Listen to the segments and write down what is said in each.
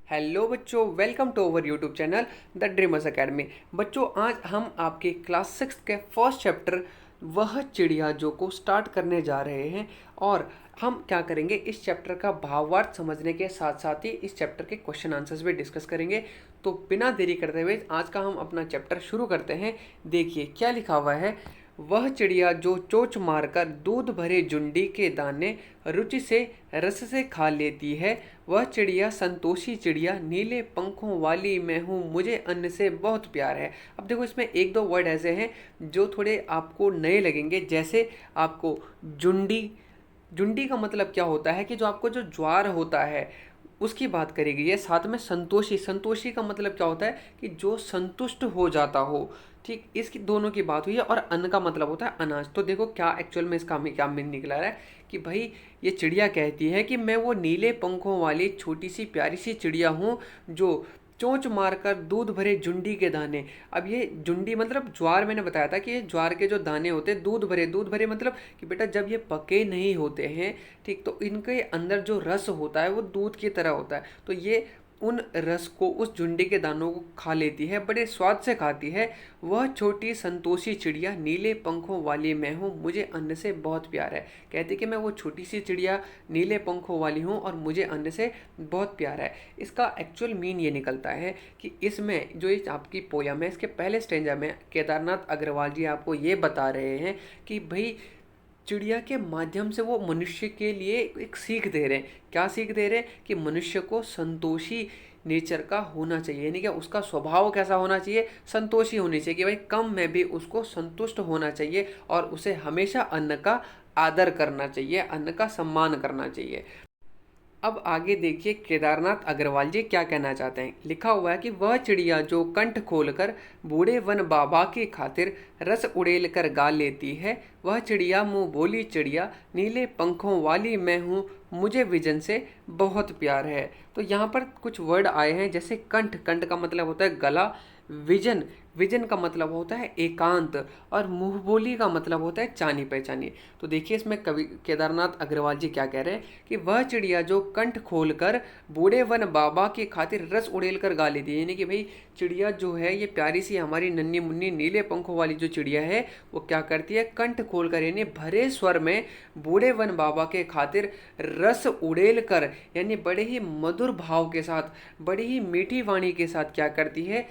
Hello बच्चों, welcome to our YouTube channel the Dreamers Academy. बच्चों, आज हम आपके क्लास 6 के फर्स्ट चैप्टर वह चिड़िया जो को स्टार्ट करने जा रहे हैं। और हम क्या करेंगे, इस चैप्टर का भावार्थ समझने के साथ साथ ही इस चैप्टर के क्वेश्चन आंसर्स भी डिस्कस करेंगे। तो बिना देरी करते हुए आज का हम अपना चैप्टर शुरू करते हैं। देखिए क्या लिखा हुआ है। वह चिड़िया जो चोंच मारकर दूध भरे जुंडी के दाने रुचि से रस से खा लेती है, वह चिड़िया संतोषी चिड़िया, नीले पंखों वाली मैं हूँ, मुझे अन्न से बहुत प्यार है। अब देखो, इसमें एक दो वर्ड ऐसे हैं जो थोड़े आपको नए लगेंगे। जैसे आपको जुंडी, जुंडी का मतलब क्या होता है कि जो आपको जो ज्वार होता है उसकी बात करेगी। ये साथ में संतोषी, संतोषी का मतलब क्या होता है कि जो संतुष्ट हो जाता हो। ठीक, इसकी दोनों की बात हुई है। और अन्न का मतलब होता है अनाज। तो देखो क्या एक्चुअल में इसका क्या मीन निकला है कि भाई ये चिड़िया कहती है कि मैं वो नीले पंखों वाली छोटी सी प्यारी सी चिड़िया हूँ जो चोंच मारकर दूध भरे जुंडी के दाने। अब ये जुंडी मतलब ज्वार, मैंने बताया था कि ये ज्वार के जो दाने होते हैं दूध भरे, दूध भरे मतलब कि बेटा जब ये पके नहीं होते हैं, ठीक, तो इनके अंदर जो रस होता है वो दूध की तरह होता है। तो ये उन रस को, उस झुंडी के दानों को खा लेती है, बड़े स्वाद से खाती है। वह छोटी संतोषी चिड़िया, नीले पंखों वाली मैं हूँ, मुझे अन्न से बहुत प्यार है। कहती कि मैं वो छोटी सी चिड़िया नीले पंखों वाली हूँ और मुझे अन्न से बहुत प्यार है। इसका एक्चुअल मीन ये निकलता है कि इसमें जो ये आपकी पोयम है, इसके पहले स्टेंजा में केदारनाथ अग्रवाल जी आपको ये बता रहे हैं कि भाई चिड़िया के माध्यम से वो मनुष्य के लिए एक सीख दे रहे हैं। क्या सीख दे रहे हैं कि मनुष्य को संतोषी नेचर का होना चाहिए, यानी कि उसका स्वभाव कैसा होना चाहिए, संतोषी होनी चाहिए, कि भाई कम में भी उसको संतुष्ट होना चाहिए और उसे हमेशा अन्न का आदर करना चाहिए, अन्न का सम्मान करना चाहिए। अब आगे देखिए केदारनाथ अग्रवाल जी क्या कहना चाहते हैं। लिखा हुआ है कि वह चिड़िया जो कंठ खोलकर बूढ़े वन बाबा की खातिर रस उड़ेल कर गा लेती है, वह चिड़िया मुँह बोली चिड़िया, नीले पंखों वाली मैं हूँ, मुझे विजन से बहुत प्यार है। तो यहाँ पर कुछ वर्ड आए हैं, जैसे कंठ, कंठ का मतलब होता है गला। विजन, विजन का मतलब होता है एकांत। और मुंह बोली का मतलब होता है जानी पहचानी। तो देखिए इसमें कवि केदारनाथ अग्रवाल जी क्या कह रहे हैं कि वह चिड़िया जो कंठ खोलकर बूढ़े वन बाबा की खातिर रस उड़ेल कर गा लेती है, यानी कि भाई चिड़िया जो है ये प्यारी सी हमारी नन्ही मुन्नी नीले पंखों वाली जो चिड़िया है वो क्या करती है, कंठ खोलकर यानी भरे स्वर में बूढ़े वन बाबा के खातिर रस उड़ेल कर, यानी बड़े ही मधुर भाव के साथ, बड़ी ही मीठी वाणी के साथ क्या करती है,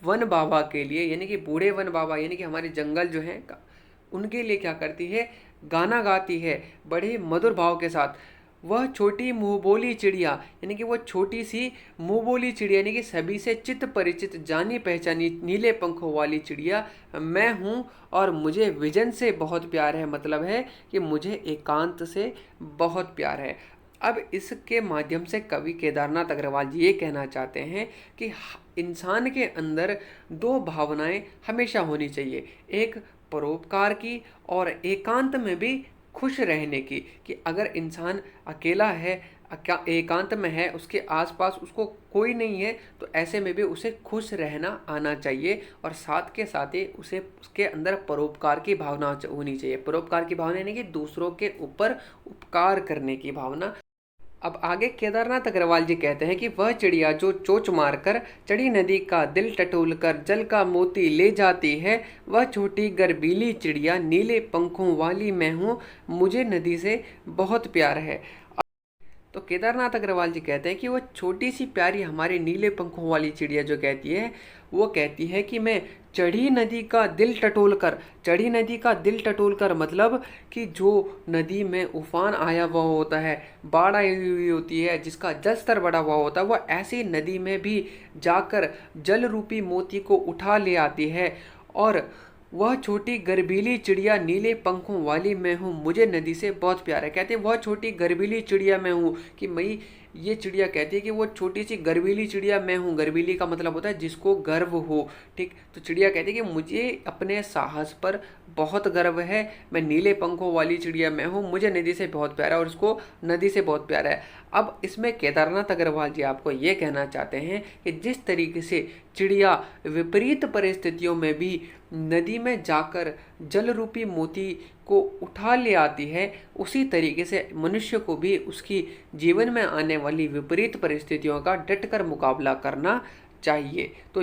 वन बाबा के लिए, यानी कि बूढ़े वन बाबा, यानी कि हमारे जंगल जो हैं उनके लिए क्या करती है, गाना गाती है बड़े ही मधुर भाव के साथ। वह छोटी मुंहबोली चिड़िया, यानी कि वो छोटी सी मुंहबोली चिड़िया, यानी कि सभी से चित परिचित जानी पहचानी नीले पंखों वाली चिड़िया मैं हूँ और मुझे विजन से बहुत प्यार है। मतलब है कि मुझे एकांत से बहुत प्यार है। अब इसके माध्यम से कवि केदारनाथ अग्रवाल जी ये कहना चाहते हैं कि इंसान के अंदर दो भावनाएं हमेशा होनी चाहिए, एक परोपकार की और एकांत में भी खुश रहने की। कि अगर इंसान अकेला है, एकांत में है, उसके आसपास उसको कोई नहीं है, तो ऐसे में भी उसे खुश रहना आना चाहिए। और साथ के साथ ही उसे उसके अंदर परोपकार की भावना होनी चाहिए। परोपकार की भावना यानी कि दूसरों के ऊपर उपकार करने की भावना। अब आगे केदारनाथ अग्रवाल जी कहते हैं कि वह चिड़िया जो चोंच मारकर चढ़ी नदी का दिल टटोल कर जल का मोती ले जाती है, वह छोटी गर्बीली चिड़िया, नीले पंखों वाली मैं हूँ, मुझे नदी से बहुत प्यार है। तो केदारनाथ अग्रवाल जी कहते हैं कि वो छोटी सी प्यारी हमारी नीले पंखों वाली चिड़िया जो कहती है, वो कहती है कि मैं चढ़ी नदी का दिल टटोल कर, चढ़ी नदी का दिल टटोल कर मतलब कि जो नदी में उफान आया हुआ होता है, बाढ़ आई हुई होती है, जिसका जल स्तर बढ़ा हुआ होता है, वह ऐसी नदी में भी जाकर जल रूपी मोती को उठा ले आती है। और वह छोटी गर्बीली चिड़िया नीले पंखों वाली मैं हूँ, मुझे नदी से बहुत प्यार है। कहते हैं वह छोटी गर्बीली चिड़िया मैं हूँ, कि मई ये चिड़िया कहती है कि वो छोटी सी गर्बीली चिड़िया मैं हूँ। गर्बीली का मतलब होता है जिसको गर्व हो। ठीक, तो चिड़िया कहती है कि मुझे अपने साहस पर बहुत गर्व है, मैं नीले पंखों वाली चिड़िया मैं हूँ, मुझे नदी से बहुत प्यार है और उसको नदी से बहुत प्यार है। अब इसमें केदारनाथ अग्रवाल जी आपको ये कहना चाहते हैं कि जिस तरीके से चिड़िया विपरीत परिस्थितियों में भी नदी में जाकर जल रूपी मोती को उठा ले आती है, उसी तरीके से मनुष्य को भी उसकी जीवन में आने वाली विपरीत परिस्थितियों का डटकर मुकाबला करना चाहिए। तो